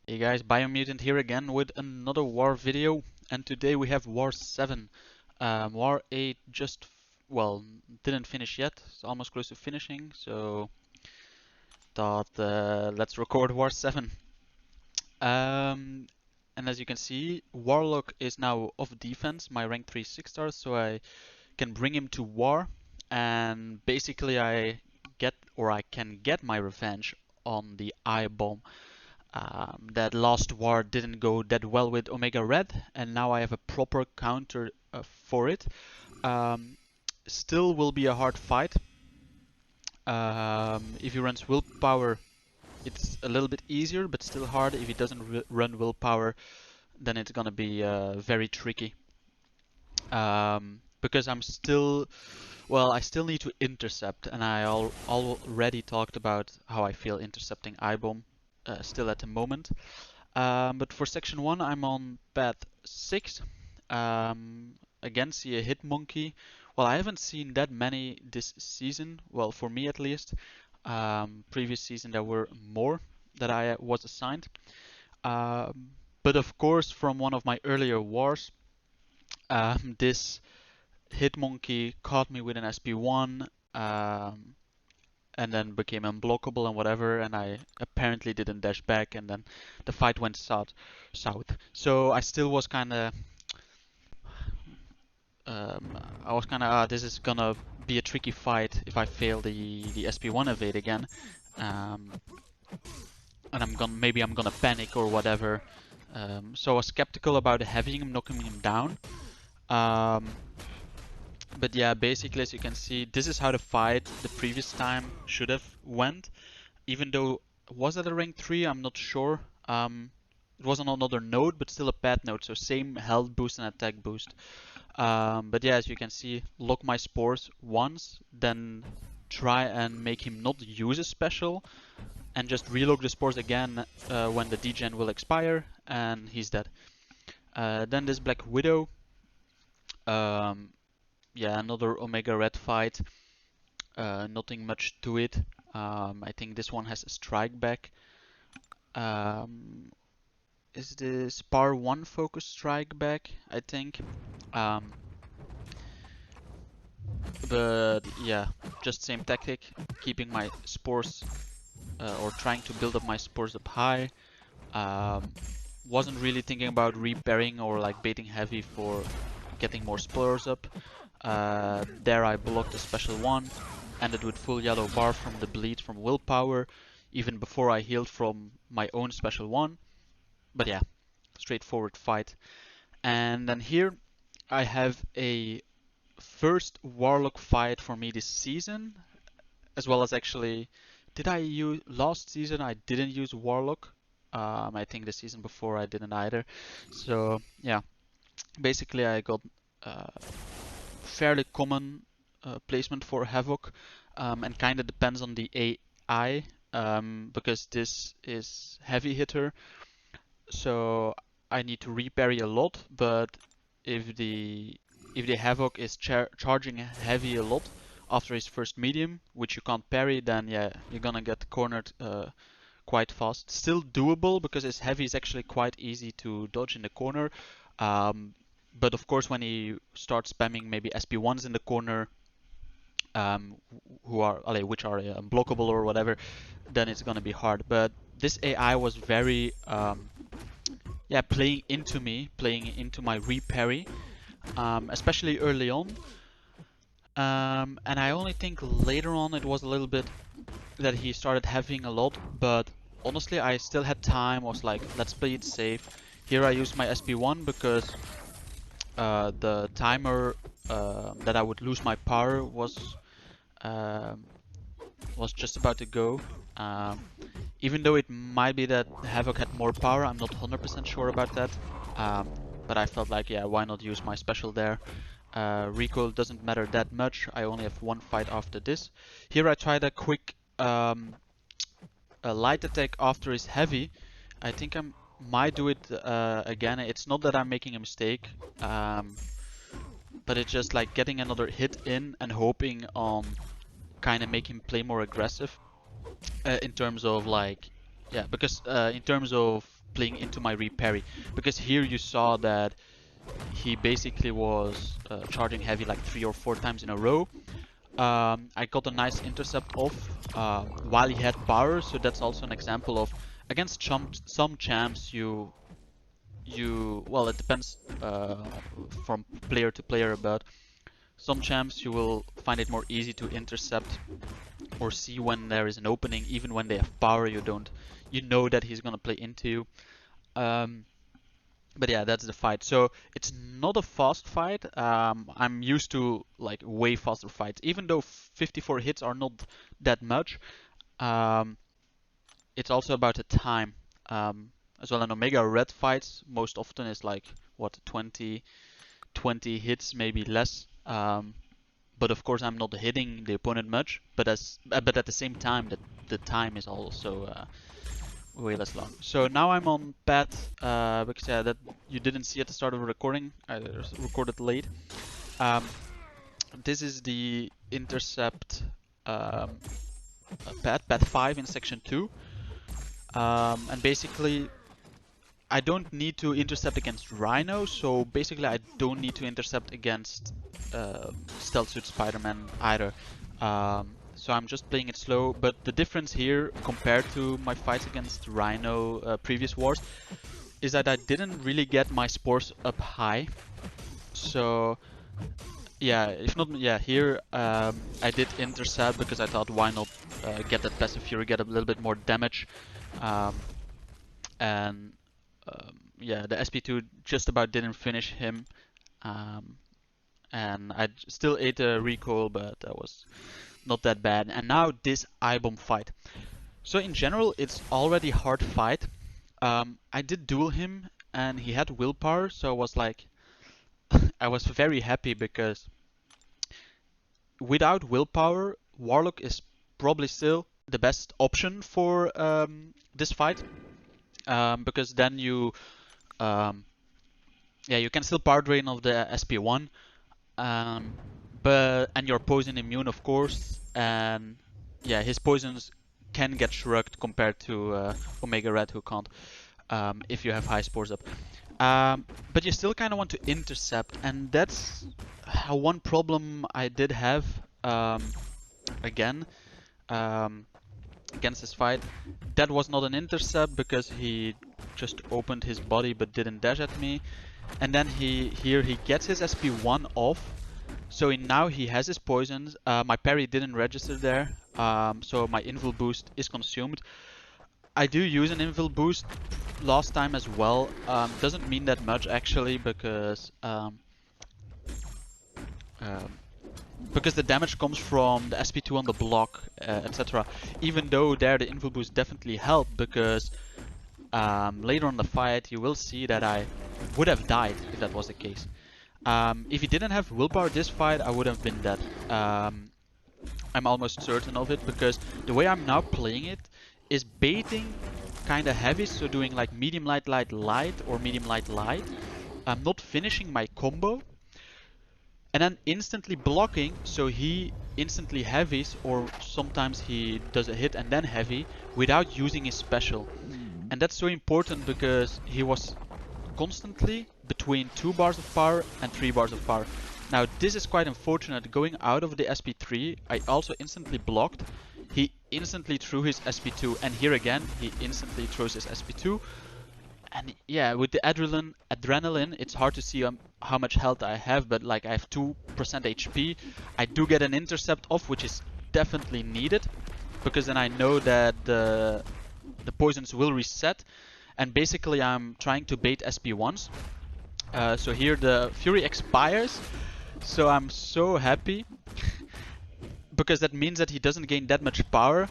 Hey guys, Biomutant here again with another war video, and today we have War 7. War 8 well, didn't finish yet, it's almost close to finishing, so thought let's record War 7. And as you can see, Warlock is now off defense, my rank 3 6-star, so I can bring him to war, and basically I can get my revenge on the Ibom. That last war didn't go that well with Omega Red, and now I have a proper counter for it. Um, Still will be a hard fight. If he runs willpower, it's a little bit easier, but still hard. If he doesn't run willpower, then it's gonna be very tricky. Because I still need to intercept, and I already talked about how I feel intercepting Ibom still at the moment. But for section 1, I'm on path 6. Again, see a hit monkey. Well, I haven't seen that many this season, well, for me at least. Previous season there were more that I was assigned. But of course, from one of my earlier wars, this hit monkey caught me with an SP1. And then became unblockable and whatever, and I apparently didn't dash back, and then the fight went south. So I still was kind of, I was kind of, this is gonna be a tricky fight if I fail the SP1 evade again, and maybe I'm gonna panic or whatever. So I was skeptical about heavying him, knocking him down. But yeah, basically, as you can see, this is how the fight the previous time should have went. Even though, was that a rank 3? I'm not sure. It was on another node, but still a pet node, so same health boost and attack boost. But yeah, as you can see, lock my spores once, then try and make him not use a special, and just reload the spores again when the degen will expire, and he's dead. Then this Black Widow. Yeah, another Omega Red fight. Nothing much to it. I think this one has a strike back. Is this par 1 focus strike back? I think. But yeah, just same tactic, keeping my spores or trying to build up my spores up high. Wasn't really thinking about repairing or like baiting heavy for getting more spores up. There I blocked a special one, ended with full yellow bar from the bleed from willpower, even before I healed from my own special one. But yeah, straightforward fight. And then here I have a first Warlock fight for me this season, as well as actually, did I use last season? I didn't use Warlock. I think the season before I didn't either. So yeah, basically I got fairly common placement for Havoc, and kind of depends on the AI, because this is heavy hitter, so I need to reparry a lot. But if the Havoc is charging heavy a lot after his first medium, which you can't parry, then yeah, you're gonna get cornered quite fast. Still doable because his heavy is actually quite easy to dodge in the corner. But of course, when he starts spamming maybe SP1s in the corner, which are unblockable or whatever, then it's gonna be hard. But this AI was very, yeah, playing into my reparry, especially early on. And I only think later on it was a little bit that he started having a lot, but honestly, I still had time. I was like, let's play it safe. Here I used my SP1 because the timer that I would lose my power was just about to go. Even though it might be that Havoc had more power, I'm not 100% sure about that. But I felt like, yeah, why not use my special there? Recoil doesn't matter that much. I only have one fight after this. Here I tried a quick a light attack after his heavy. I think I might do it again. It's not that I'm making a mistake, but it's just like getting another hit in and hoping on kind of make him play more aggressive in terms of like, yeah, because in terms of playing into my reparry, because here you saw that he basically was charging heavy like 3 or 4 times in a row. I got a nice intercept off while he had power, so that's also an example of against some champs you well, it depends from player to player, but some champs you will find it more easy to intercept or see when there is an opening. Even when they have power, you know that he's gonna play into you. But yeah, that's the fight. So it's not a fast fight. I'm used to like way faster fights, even though 54 hits are not that much. It's also about the time. As well, in Omega Red fights, most often is like what 20 hits, maybe less. But of course, I'm not hitting the opponent much. But at the same time, the time is also way less long. So now I'm on path because yeah, that you didn't see at the start of the recording. I recorded late. This is the intercept path 5 in section 2. And basically, I don't need to intercept against Rhino, so basically I don't need to intercept against Stealth Suit Spider-Man either. So I'm just playing it slow, but the difference here compared to my fights against Rhino previous wars is that I didn't really get my spores up high. So yeah, if not, yeah, here I did intercept because I thought why not get that passive fury, get a little bit more damage. And yeah, the SP2 just about didn't finish him, and I still ate a recoil, but that was not that bad. And now this Ibom fight. So in general, it's already hard fight. I did duel him, and he had willpower, so I was like, I was very happy because without willpower, Warlock is probably still the best option for this fight. Because then you can still power drain of the SP1, and you're poison immune, of course, and yeah, his poisons can get shrugged compared to Omega Red, who can't if you have high spores up. But you still kind of want to intercept, and that's one problem I did have again. Against this fight. That was not an intercept because he just opened his body but didn't dash at me. And then he gets his SP1 off. So now he has his poisons. My parry didn't register there, so my invul boost is consumed. I do use an invul boost last time as well. Doesn't mean that much actually because the damage comes from the SP2 on the block, etc. Even though there the invul boost definitely helped, because later on in the fight you will see that I would have died if that was the case. If he didn't have willpower this fight, I would have been dead. I'm almost certain of it, because the way I'm now playing it is baiting kinda heavy, so doing like medium light light light or medium light light. I'm not finishing my combo. And then instantly blocking, so he instantly heavies, or sometimes he does a hit and then heavy without using his special. And that's so important because he was constantly between 2 bars of power and 3 bars of power. Now this is quite unfortunate. Going out of the SP3, I also instantly blocked. He instantly threw his SP2, and here again he instantly throws his SP2. And yeah, with the adrenaline, it's hard to see how much health I have, but like I have 2% HP. I do get an intercept off, which is definitely needed, because then I know that the poisons will reset, and basically I'm trying to bait SP1s. So here the Fury expires, so I'm so happy, because that means that he doesn't gain that much power.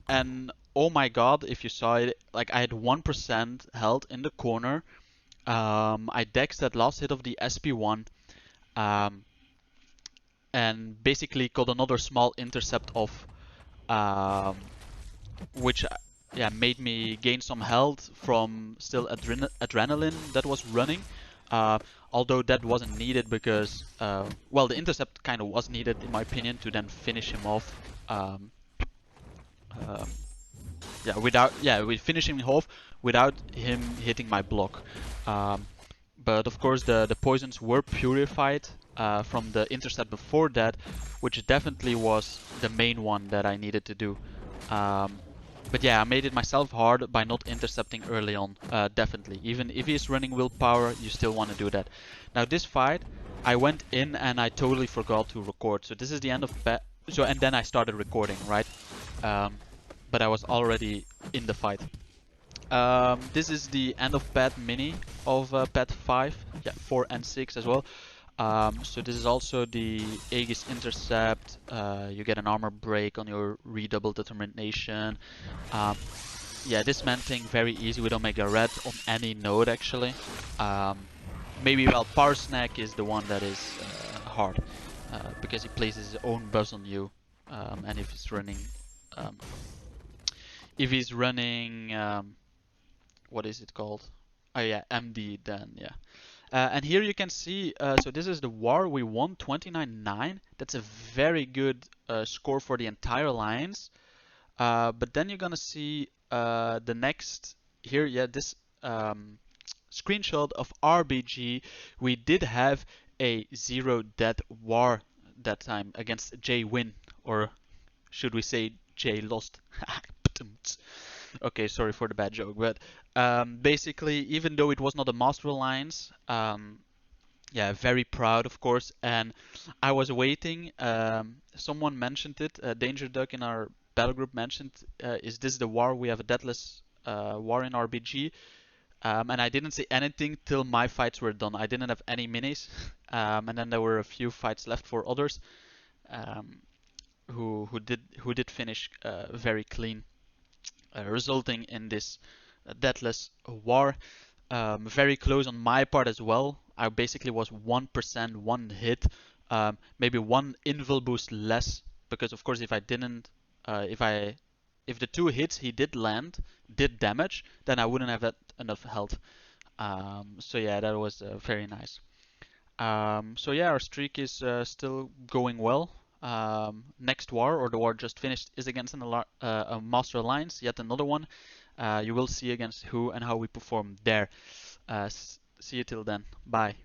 And oh my god, if you saw it, like I had 1% health in the corner. I dexed that last hit of the SP1, and basically got another small intercept off, which yeah, made me gain some health from still adrenaline that was running. Although that wasn't needed because, well, the intercept kind of was needed in my opinion to then finish him off. We finish him off without him hitting my block. Um, but of course the poisons were purified from the intercept before that, which definitely was the main one that I needed to do. But yeah, I made it myself hard by not intercepting early on, definitely. Even if he's running willpower, you still want to do that. Now this fight, I went in and I totally forgot to record. So this is the end of so and then I started recording, right? But I was already in the fight. This is the end of pet mini of pet 5, yeah, 4 and 6 as well. So this is also the Aegis intercept. You get an armor break on your redouble determination. Um, yeah, dismantling very easy. We don't make a red on any node actually. Maybe well, Power Snack is the one that is hard because he places his own buzz on you, and um, if he's running, what is it called? Oh yeah, MD then yeah. And here you can see, so this is the war we won 29-9. That's a very good score for the entire alliance. But then you're gonna see the next here, yeah, this screenshot of RBG. We did have a 0 death war that time against J Win, or should we say J lost? Okay, sorry for the bad joke, but basically, even though it was not a master alliance, yeah, very proud, of course. And I was waiting. Someone mentioned it. Danger Duck in our battle group mentioned, "Is this the war? We have a deathless war in RBG." And I didn't say anything till my fights were done. I didn't have any minis, and then there were a few fights left for others um, who did finish very clean, resulting in this deathless war. Very close on my part as well. I basically was 1%, one hit, maybe one invul boost less, because of course if I didn't, if the 2 hits he did land did damage, then I wouldn't have that enough health. So yeah, that was very nice. So yeah, our streak is still going well. Next war, or the war just finished, is against a Master Alliance, yet another one. You will see against who and how we perform there. See you till then. Bye.